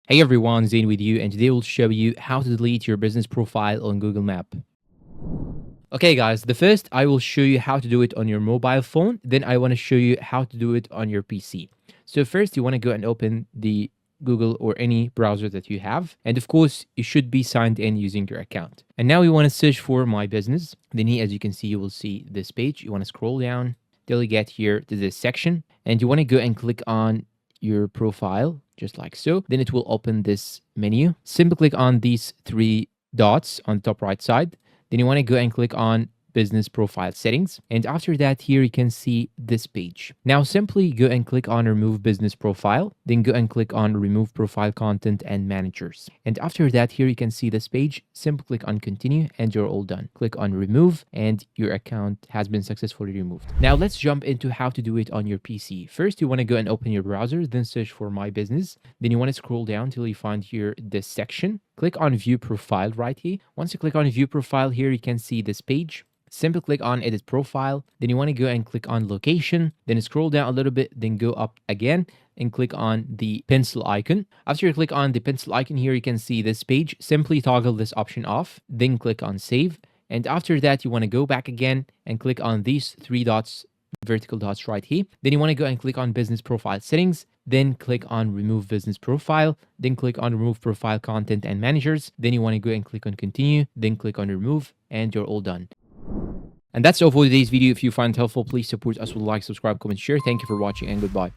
Hey everyone, Zane with you, and today we'll show you how to delete your business profile on Google Map. Okay guys, the first I will show you how to do it on your mobile phone, then I want to show you how to do it on your PC. So first you want to go and open the Google or any browser that you have, and of course you should be signed in using your account. And now you want to search for My Business. Then here, as you can see, you will see this page. You want to scroll down till you get here to this section, and you want to go and click on your profile just like so. Then it will open this menu. Simply click on these three dots on the top right side. Then you want to go and click on business profile settings. And after that, here you can see this page. Now simply go and click on remove business profile, then go and click on remove profile content and managers. And after that, here you can see this page. Simply click on continue and you're all done. Click on remove and your account has been successfully removed. Now let's jump into how to do it on your PC. First, you want to go and open your browser, then search for My Business. Then you want to scroll down till you find here this section. Click on view profile right here. Once you click on view profile here, you can see this page. Simply click on edit profile. Then you want to go and click on location. Then scroll down a little bit, then go up again and click on the pencil icon. After you click on the pencil icon here, you can see this page. Simply toggle this option off, then click on save. And after that, you want to go back again and click on these three dots, vertical dots right here. Then you want to go and click on business profile settings, then click on remove business profile, then click on remove profile content and managers. Then you want to go and click on continue, then click on remove, and you're all done. And that's all for today's video. If you find it helpful, please support us with a like, subscribe, comment, share. Thank you for watching and goodbye.